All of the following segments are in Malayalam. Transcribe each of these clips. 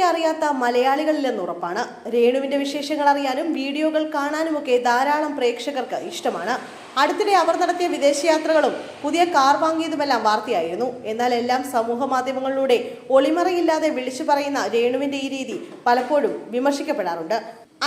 രേണുസുതിയെ അറിയാത്ത മലയാളികളിലെന്ന് ഉറപ്പാണ്. രേണുവിന്റെ വിശേഷങ്ങൾ അറിയാനും വീഡിയോകൾ കാണാനുമൊക്കെ ധാരാളം പ്രേക്ഷകർക്ക് ഇഷ്ടമാണ്. അടുത്തിടെ അവർ നടത്തിയ വിദേശയാത്രകളും പുതിയ കാർ വാങ്ങിയതുമെല്ലാം വാർത്തയായിരുന്നു. എന്നാൽ എല്ലാം സമൂഹ മാധ്യമങ്ങളിലൂടെ ഒളിമറയില്ലാതെ വിളിച്ചു പറയുന്ന രേണുവിന്റെ ഈ രീതി പലപ്പോഴും വിമർശിക്കപ്പെടാറുണ്ട്.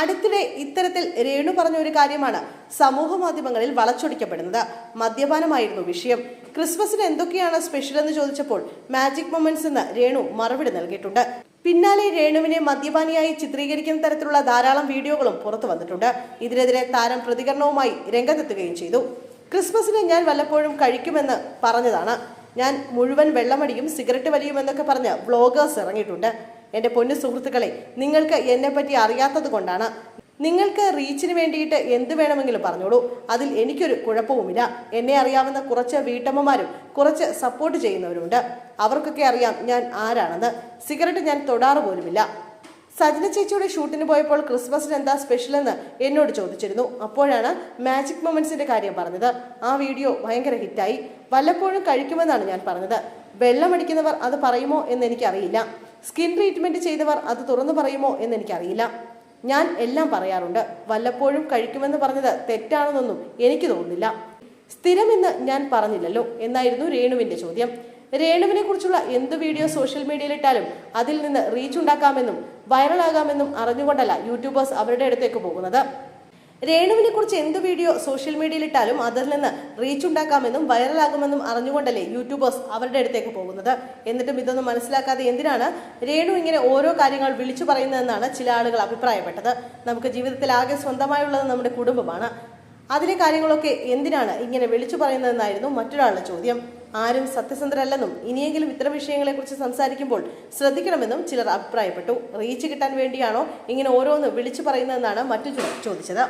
അടുത്തിടെ ഇത്തരത്തിൽ രേണു പറഞ്ഞ ഒരു കാര്യമാണ് സമൂഹ മാധ്യമങ്ങളിൽ വളച്ചൊടിക്കപ്പെടുന്നത്. മദ്യപാനമായിരുന്നു വിഷയം. ക്രിസ്മസിന് എന്തൊക്കെയാണ് സ്പെഷ്യൽ എന്ന് ചോദിച്ചപ്പോൾ മാജിക് മൊമെന്റ്സ് എന്ന് രേണു മറുപടി നൽകിയിട്ടുണ്ട്. പിന്നാലെ രേണുവിനെ മദ്യപാനിയായി ചിത്രീകരിക്കുന്ന തരത്തിലുള്ള ധാരാളം വീഡിയോകളും പുറത്തു വന്നിട്ടുണ്ട്. ഇതിനെതിരെ താരം പ്രതികരണവുമായി രംഗത്തെത്തുകയും ചെയ്തു. ക്രിസ്മസിന് ഞാൻ വല്ലപ്പോഴും കഴിക്കുമെന്ന് പറഞ്ഞതാണ്. ഞാൻ മുഴുവൻ വെള്ളമടിയും സിഗരറ്റ് വലിയുമെന്നൊക്കെ പറഞ്ഞ് വ്ളോഗേഴ്സ് ഇറങ്ങിയിട്ടുണ്ട്. എൻ്റെ പൊന്നു സുഹൃത്തുക്കളെ, നിങ്ങൾക്ക് എന്നെപ്പറ്റി അറിയാത്തത് കൊണ്ടാണ്. നിങ്ങൾക്ക് റീച്ചിന് വേണ്ടിയിട്ട് എന്ത് വേണമെങ്കിലും പറഞ്ഞോളൂ, അതിൽ എനിക്കൊരു കുഴപ്പവുമില്ല. എന്നെ അറിയാവുന്ന കുറച്ച് വീട്ടമ്മമാരും കുറച്ച് സപ്പോർട്ട് ചെയ്യുന്നവരുണ്ട്. അവർക്കൊക്കെ അറിയാം ഞാൻ ആരാണെന്ന്. സിഗരറ്റ് ഞാൻ തൊടാറ് പോലുമില്ല. സജന ചേച്ചിയുടെ ഷൂട്ടിന് പോയപ്പോൾ ക്രിസ്മസിന് എന്താ സ്പെഷ്യൽ എന്ന് എന്നോട് ചോദിച്ചിരുന്നു. അപ്പോഴാണ് മാജിക് മൊമെന്റ്സിന്റെ കാര്യം പറഞ്ഞത്. ആ വീഡിയോ ഭയങ്കര ഹിറ്റായി. വല്ലപ്പോഴും കഴിക്കുമെന്നാണ് ഞാൻ പറഞ്ഞത്. വെള്ളമടിക്കുന്നവർ അത് പറയുമോ എന്ന് എനിക്കറിയില്ല. സ്കിൻ ട്രീറ്റ്മെന്റ് ചെയ്തവർ അത് തുറന്നു പറയുമോ എന്ന് എനിക്കറിയില്ല. ഞാൻ എല്ലാം പറയാറുണ്ട്. വല്ലപ്പോഴും കഴിക്കുമെന്ന് പറഞ്ഞത് തെറ്റാണെന്നൊന്നും എനിക്ക് തോന്നുന്നില്ല. സ്ഥിരമെന്ന് ഞാൻ പറഞ്ഞില്ലല്ലോ എന്നായിരുന്നു രേണുവിന്റെ ചോദ്യം. രേണുവിനെ കുറിച്ചുള്ള എന്ത് വീഡിയോ സോഷ്യൽ മീഡിയയിലിട്ടാലും അതിൽ നിന്ന് റീച്ച് ഉണ്ടാക്കാമെന്നും വൈറലാകാമെന്നും അറിഞ്ഞുകൊണ്ടല്ല യൂട്യൂബേഴ്സ് അവരുടെ അടുത്തേക്ക് പോകുന്നത്. രേണുവിനെ കുറിച്ച് എന്ത് വീഡിയോ സോഷ്യൽ മീഡിയയിലിട്ടാലും അതിൽ നിന്ന് റീച്ച് ഉണ്ടാക്കാമെന്നും വൈറലാകുമെന്നും അറിഞ്ഞുകൊണ്ടല്ലേ യൂട്യൂബേഴ്സ് അവരുടെ അടുത്തേക്ക് പോകുന്നത്. എന്നിട്ടും ഇതൊന്നും മനസ്സിലാക്കാതെ എന്തിനാണ് രേണു ഇങ്ങനെ ഓരോ കാര്യങ്ങൾ വിളിച്ചു പറയുന്നതെന്നാണ് ചില ആളുകൾ അഭിപ്രായപ്പെട്ടത്. നമുക്ക് ജീവിതത്തിൽ ആകെ സ്വന്തമായുള്ളത് നമ്മുടെ കുടുംബമാണ്. അതിലെ കാര്യങ്ങളൊക്കെ എന്തിനാണ് ഇങ്ങനെ വിളിച്ചു പറയുന്നതെന്നായിരുന്നു മറ്റൊരാളുടെ ചോദ്യം. ആരും സത്യസന്ധരല്ലെന്നും ഇനിയെങ്കിലും ഇത്തരം വിഷയങ്ങളെക്കുറിച്ച് സംസാരിക്കുമ്പോൾ ശ്രദ്ധിക്കണമെന്നും ചിലർ അഭിപ്രായപ്പെട്ടു. റീച്ച് കിട്ടാൻ വേണ്ടിയാണോ ഇങ്ങനെ ഓരോന്ന് വിളിച്ചു പറയുന്നതെന്നാണ് മറ്റു ചോദിച്ചത്.